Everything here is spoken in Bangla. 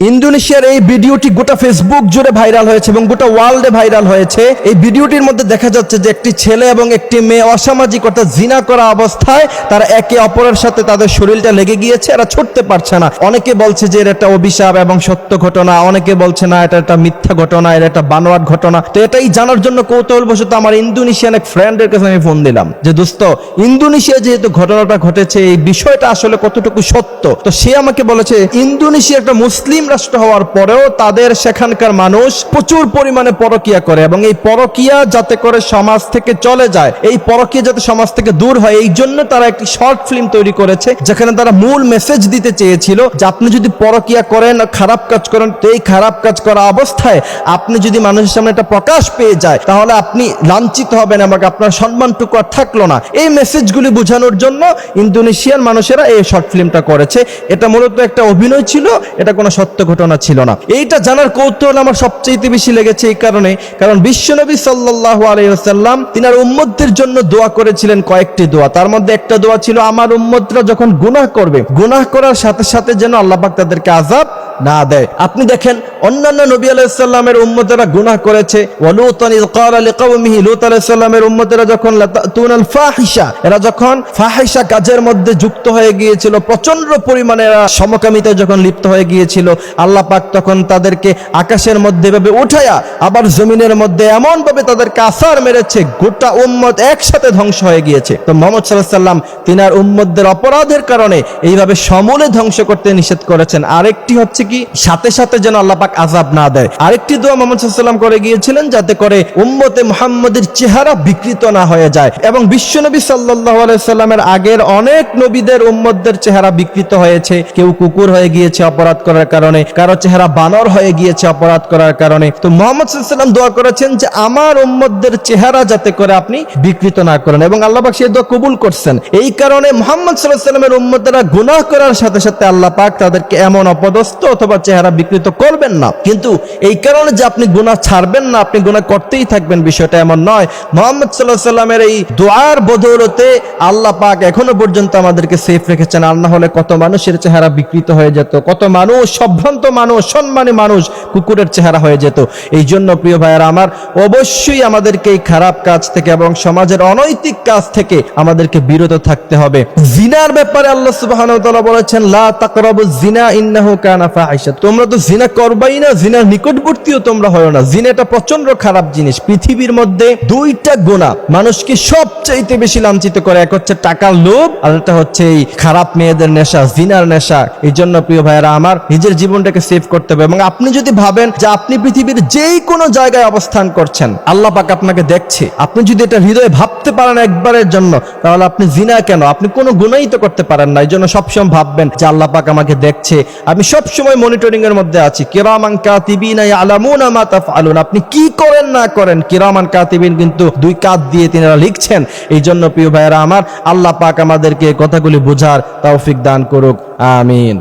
ইন্দোনেশিয়ার এই ভিডিওটি গোটা ফেসবুক জুড়ে ভাইরাল হয়েছে এবং গোটা ওয়ার্ল্ডে ভাইরাল হয়েছে। এই ভিডিওটির মধ্যে দেখা যাচ্ছে যে একটি ছেলে এবং একটি মেয়ে অসামাজিক অর্থাৎ জিনা করা অবস্থায় তারা একে অপরের সাথে তাদের শরীরটা লেগে গিয়েছে, এরা ছুটতে পারছে না। অনেকে বলছে যে এটা একটা অভিশাপ এবং সত্য ঘটনা, অনেকে বলছে না এটা একটা মিথ্যা ঘটনা, এটা একটা বানোয়াট ঘটনা। তো এটাই জানার জন্য কৌতূহলবশত আমার ইন্দোনেশিয়ান এক ফ্রেন্ডের কাছে আমি ফোন দিলাম যে দোস্ত, ইন্দোনেশিয়া যেহেতু ঘটনাটা ঘটেছে এই বিষয়টা আসলে কতটুকু সত্য। তো সে আমাকে বলেছে ইন্দোনেশিয়া একটা মুসলিম রাষ্ট্র হওয়ার পরেও তাদের সেখানকার মানুষ প্রচুর পরিমাণে পরকিয়া করে এবং এই পরকিয়া যাতে করে সমাজ থেকে চলে যায়, এই পরকিয়া যাতে সমাজ থেকে দূর হয়, এই জন্য তারা একটি শর্ট ফিল্ম তৈরি করেছে যেখানে তারা মূল মেসেজ দিতে চেয়েছিল যে আপনি যদি পরকিয়া করেন, খারাপ কাজ করেন, তো এই খারাপ কাজ করা অবস্থায় আপনি যদি মানুষের সামনে একটা প্রকাশ পেয়ে যায় তাহলে আপনি লাঞ্ছিত হবেন এবং আপনার সম্মানটুকু আর থাকলো না। এই মেসেজগুলি বোঝানোর জন্য ইন্দোনেশিয়ান মানুষেরা এই শর্ট ফিল্মটা করেছে। এটা মূলত একটা অভিনয় ছিল, এটা কোনো সত্য ঘটনা ছিল না। এইটা জানার কৌতূহল আমার সবচেয়ে বেশি লেগেছে এই কারণে, কারণ বিশ্বনবী সাল্লাল্লাহু আলাইহি ওয়াসাল্লাম তিনার উম্মতদের জন্য দোয়া করেছিলেন কয়েকটি দোয়া। তার মধ্যে একটা দোয়া ছিল আমার উম্মতরা যখন গুনাহ করবে, গুনাহ করার সাথে সাথে যেন আল্লাহ পাক তাদেরকে আযাব না দেয়। আপনি দেখেন অন্যান্য নবী আলাইহিস সালামের উম্মতেরা গুনাহ করেছে। ওয়ালুতান ইয ক্বালা লিকাওমিহি, লূত আলাইহিস সালামের উম্মতেরা যখন লাতাতুনাল ফাহিশা, এরা যখন ফাহিশা কাজের মধ্যে যুক্ত হয়ে গিয়েছিল, প্রচন্ড পরিমাণে এরা সমকামিতায় যখন লিপ্ত হয়ে গিয়েছিল, আল্লাহ পাক তখন তাদেরকে আকাশের মধ্যে এভাবে উঠায়া আবার জমিনের মধ্যে এমন ভাবে তাদেরকে আছার মেরেছে, গোটা উম্মত একসাথে ধ্বংস হয়ে গিয়েছে। তো মুহাম্মদ সাল্লাল্লাহু আলাইহি ওয়াসাল্লাম তিনার উম্মতদের অপরাধের কারণে এইভাবে সমূলে ধ্বংস করতে নিষেধ করেছেন। আরেকটি হচ্ছে কি, সাথে সাথে যেন আল্লাহ পাক আযাব না দেয়। আরেকটি দোয়া মুহাম্মদ সাল্লাল্লাহু আলাইহি ওয়াসাল্লাম করে গিয়েছিলেন যাতে করে উম্মতে মুহাম্মদের চেহারা বিকৃত না হয়ে যায়। এবং বিশ্বনবী সাল্লাল্লাহু আলাইহি ওয়াসাল্লামের আগের অনেক নবীদের উম্মতদের চেহারা বিকৃত হয়েছে। কেউ কুকুর হয়ে গিয়েছে অপরাধ করার কারণে, কারো চেহারা বানর হয়ে গিয়েছে অপরাধ করার কারণে। তো মুহাম্মদ সাল্লাল্লাহু আলাইহি ওয়াসাল্লাম দোয়া করেছেন যে আমার উম্মতদের চেহারা যাতে করে আপনি বিকৃত না করেন, এবং আল্লাহ পাক সেই দোয়া কবুল করছেন। এই কারণে মুহাম্মদ সাল্লাল্লাহু আলাইহি ওয়াসাল্লামের উম্মতরা গুনাহ করার সাথে সাথে আল্লাহ পাক তাদেরকে এমন অপদস্থ অথবা চেহারা বিকৃত করবেন না। কিন্তু এই কারণে যে আপনি গুনাহ ছাড়বেন না, আপনি গুনাহ করতেই থাকবেন, বিষয়টা এমন নয়। মুহাম্মদ সাল্লাল্লাহু আলাইহি ওয়াসাল্লামের এই দোয়ার বদৌলতে আল্লাহ পাক এখনো পর্যন্ত আমাদেরকে সেফ রেখেছেন। আর না হলে কত মানুষের চেহারা বিকৃত হয়ে যেত, কত মানুষ, সম্ভ্রান্ত মানুষ, সম্মানী মানুষ কুকুরের চেহারা হয়ে যেত। এই জন্য প্রিয় ভাইয়েরা আমার, অবশ্যই আমাদেরকে এই খারাপ কাজ থেকে এবং সমাজের অনৈতিক কাজ থেকে আমাদেরকে বিরত থাকতে হবে। জিনার ব্যাপারে আল্লাহ সুবহানাহু ওয়া তাআলা বলেছেন লা তাকরাবুজ জিনা ইন্নাহু কানা ফাহিশা, তোমরা তো জিনা করবাই না, জিনার নিকটবর্তীও তোমরা হয় না। জিনা এটা প্রচন্ড খারাপ জিনিস। পৃথিবীর মধ্যে দুইটা গুনাহ মানুষকে সবচাইতে বেশি লাঞ্ছিত করে, এক হচ্ছে টাকার লোভ আর একটা হচ্ছে এই খারাপ মেয়েদের নেশা, জিনার নেশা। এই জন্য প্রিয় ভাইয়েরা আমার, নিজের জীবনটাকে সেভ করতে হবে। এবং আপনি যদি ভাবেন যে আপনি পৃথিবীর যেই কোনো জায়গায় অবস্থান করছেন, আল্লাহ পাক আপনাকে দেখছে, আপনি যদি এটা হৃদয়ে ভাবতে পারেন একবারের জন্য, তাহলে আপনি জিনা কেন, আপনি কোনো গুনাহই তো করতে পারেন না। এই জন্য সবসময় ভাববেন যে আল্লাহ পাক আমাকে দেখছে, আমি সবসময় মনিটরিং এর মধ্যে আছি। কিরামান কাতিবিনা ইয়ালামুনা মা তাফআলুন, আপনি কি করেন না করেন কিরামান কাতিবিন কিন্তু দুই কাঁধ দিয়ে তিনারা লিখছেন। এই জন্য প্রিয় ভাইয়েরা আমার, আল্লাহ পাক আমাদেরকে কথাগুলি বোঝার তৌফিক দান করুক, আমিন।